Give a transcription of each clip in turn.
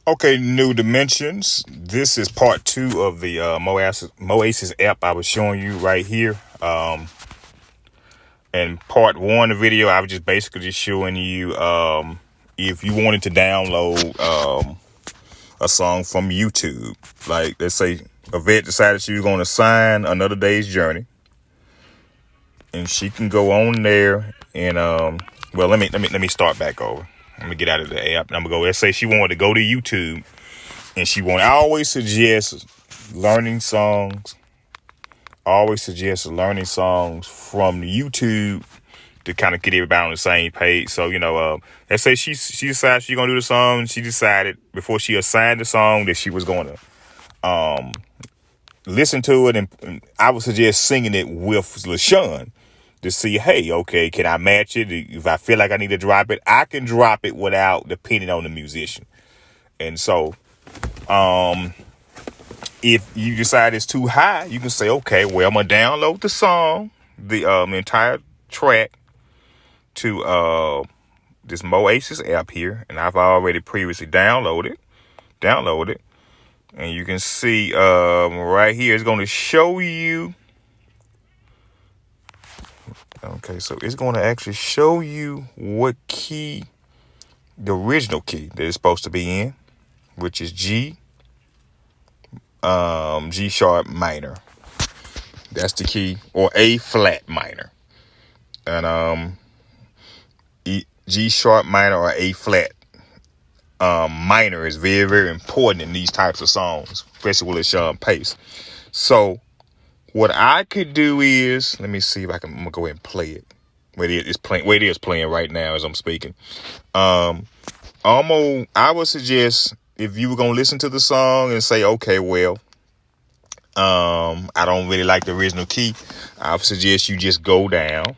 Okay, new dimensions. This is part two of the Moises app I was showing you right here. In part one of the video, I was just basically just showing you if you wanted to download a song from YouTube. Like, let's say Yvette decided she was going to sign Another Day's Journey, and she can go on there and well, let me start back over. Let me get out of the app. And I'm gonna go. Let's say she wanted to go to YouTube. And I always suggest learning songs. I always suggest learning songs from YouTube to kind of get everybody on the same page. So, let's say she decided she's going to do the song. She decided before she assigned the song that she was going to listen to it. And I would suggest singing it with LaShawn to see, hey, okay, can I match it? If I feel like I need to drop it, I can drop it without depending on the musician. And so, if you decide it's too high, you can say, okay, well, I'm going to download the song, the entire track to this Moises app here. And I've already previously downloaded. And you can see right here, it's going to show you. Okay, so it's going to actually show you what key, the original key that it's supposed to be in, which is G sharp minor. That's the key, or A flat minor. And G sharp minor or A flat minor is very, very important in these types of songs, especially with Sean Pace. So what I could do is, let me see if I'm gonna go ahead and play it. Where it is playing right now as I'm speaking. I would suggest, if you were gonna listen to the song and say, okay, well, I don't really like the original key, I would suggest you just go down,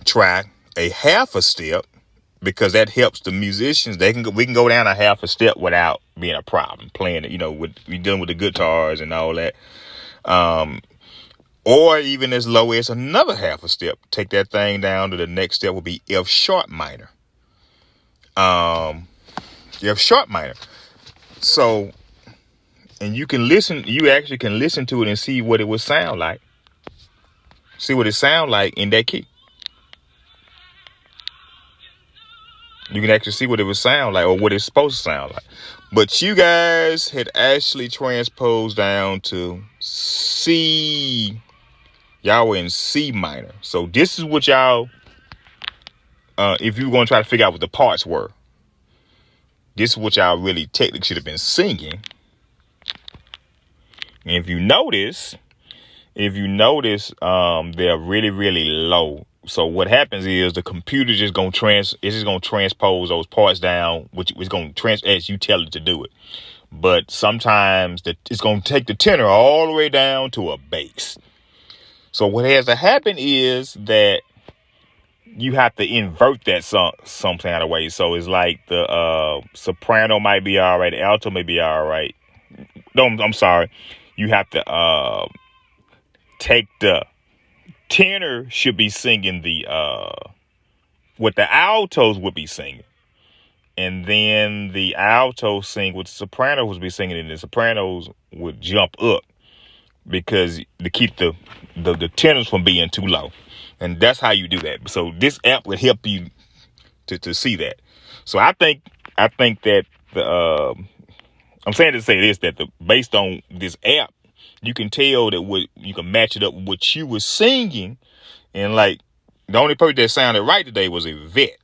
try a half a step, because that helps the musicians. We can go down a half a step without being a problem playing it. We dealing with the guitars and all that. Or even as low as another half a step. Take that thing down to the next step would be F sharp minor. F sharp minor. So, and you actually can listen to it and see what it would sound like. See what it sound like in that key. You can actually see what it would sound like, or what it's supposed to sound like. But you guys had actually transposed down to C. Y'all were in C minor. So this is what y'all, if you were going to try to figure out what the parts were, this is what y'all really technically should have been singing. And if you notice, they're really, really low. So what happens is the computer just gonna transpose those parts down, which is gonna as you tell it to do it. But sometimes it's gonna take the tenor all the way down to a bass. So what has to happen is that you have to invert that some kind of way. So it's like the soprano might be all right, the alto may be all right. No, I'm sorry. You have to take the tenor should be singing what the altos would be singing, and then the altos sing what the sopranos would be singing, and the sopranos would jump up because to keep the tenors from being too low. And that's how you do that. So this app would help you to see that. So I think that I'm saying to say this, that based on this app, you can tell that you can match it up with what you were singing. And like the only person that sounded right today was Yvette.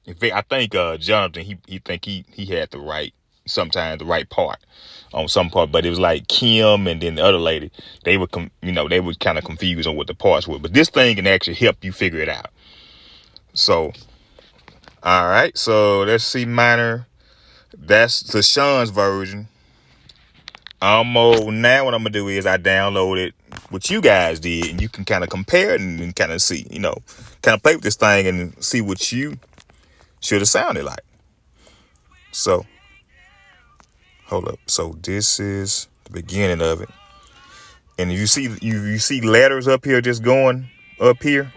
I think Jonathan, he think he had the right part on some part, but it was like Kim and then the other lady, they were kind of confused on what the parts were. But this thing can actually help you figure it out. So, all right, so let's C minor. That's the Sean's version. Now what I'm gonna do is I downloaded what you guys did, and you can kind of compare it and kind of see, kind of play with this thing and see what you should have sounded like. So, hold up. So this is the beginning of it, and you see letters up here just going up here.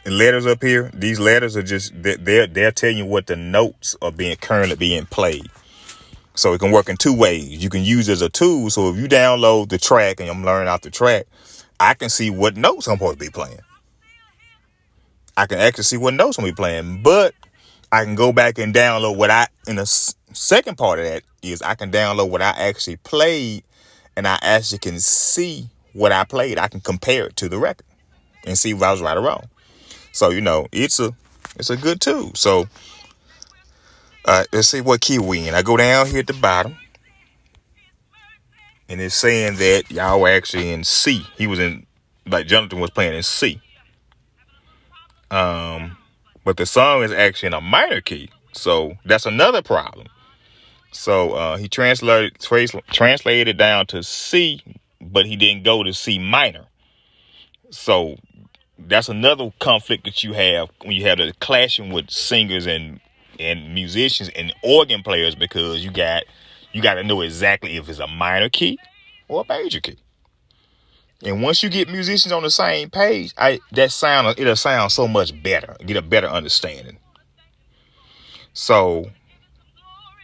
letters up here, these letters are just, they're telling you what the notes are currently being played. So it can work in two ways. You can use it as a tool. So if you download the track and I'm learning off the track, I can see what notes I'm supposed to be playing. I can actually see what notes I'm going to be playing. But I can go back and download in the second part of that is I can download what I actually played, and I actually can see what I played. I can compare it to the record and see if I was right or wrong. So, it's a good tool. So, let's see what key we in. I go down here at the bottom, and it's saying that y'all were actually in C. He was Jonathan was playing in C. But the song is actually in a minor key. So that's another problem. So he translated it down to C, but he didn't go to C minor. So that's another conflict that you have when you have the clashing with singers and musicians and organ players, because you got to know exactly if it's a minor key or a major key. And once you get musicians on the same page, it'll sound so much better. Get a better understanding. So,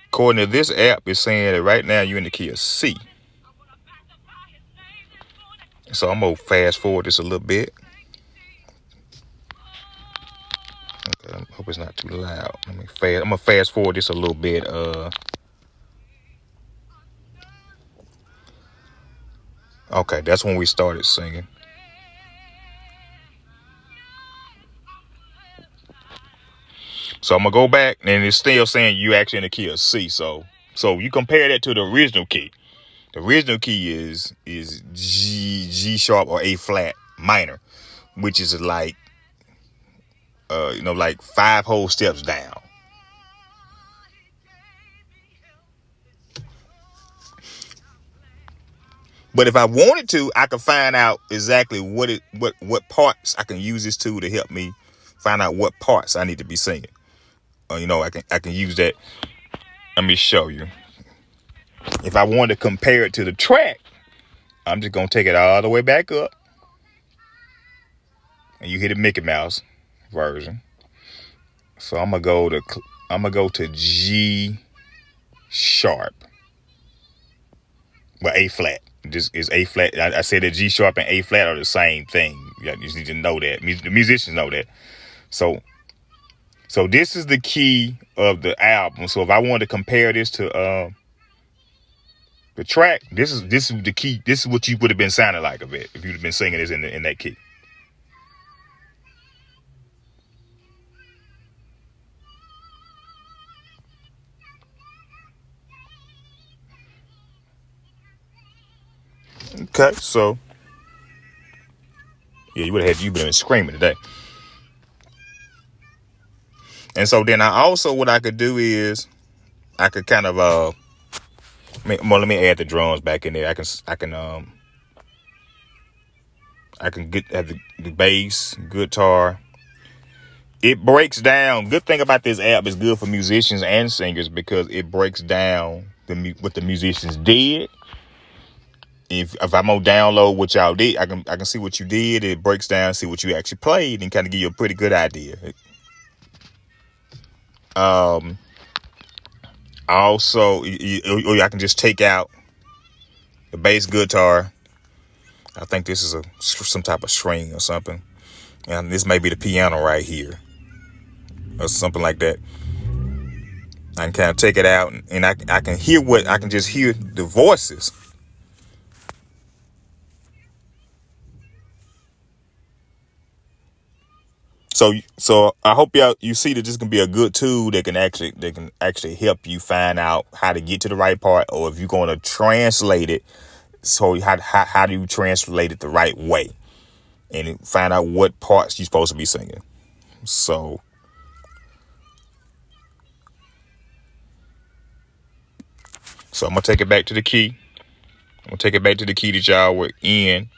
according to this app, it's saying that right now you're in the key of C. So I'm gonna fast forward this a little bit. Okay, I hope it's not too loud. I'm gonna fast forward this a little bit. Okay, that's when we started singing. So I'm gonna go back, and it's still saying you actually in the key of C. So you compare that to the original key. The original key is G sharp or A flat minor, which is like 5 whole steps down. But if I wanted to, I could find out exactly what parts I can use this tool to help me find out what parts I need to be singing. I can use that. Let me show you. If I wanted to compare it to the track, I'm just gonna take it all the way back up, and you hit a Mickey Mouse version. So I'm gonna go to G sharp, but A flat. This is A flat. I said that G sharp and A flat are the same thing. You just need to know that. The musicians know that. So this is the key of the album. So if I wanted to compare this to the track, this is the key. This is what you would have been sounding like a bit if you'd have been singing this in that key. Okay, so yeah, you've been screaming today. And so then what I could do is I could kind of let me add the drums back in there. I can have the bass, guitar. It breaks down. Good thing about this app is good for musicians and singers because it breaks down what the musicians did. If I'm gonna download what y'all did, I can see what you did. It breaks down, see what you actually played, and kind of give you a pretty good idea. Also, I can just take out the bass guitar. I think this is some type of string or something, and this may be the piano right here, or something like that. I can kind of take it out, and I can just hear the voices. So I hope you see that this can be a good tool that can actually help you find out how to get to the right part, or if you're going to translate it. So how do you translate it the right way, and find out what parts you're supposed to be singing. So I'm gonna take it back to the key. I'm gonna take it back to the key that y'all were in.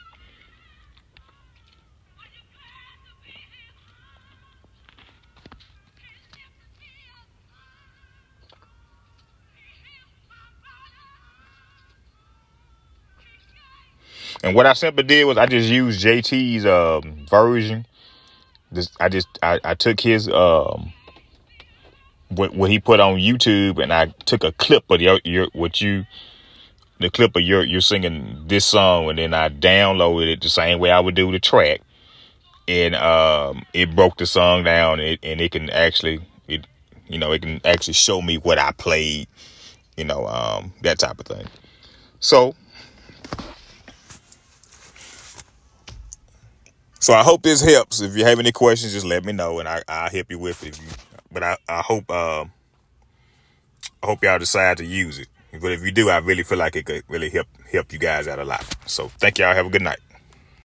And what I simply did was I just used JT's version I took his what he put on YouTube, and I took a clip of the clip of you're singing this song, and then I downloaded it the same way I would do the track, and it broke the song down, and it can actually it can actually show me what I played, that type of thing. So I hope this helps. If you have any questions, just let me know, and I'll help you with it. But I hope y'all decide to use it. But if you do, I really feel like it could really help you guys out a lot. So thank y'all. Have a good night.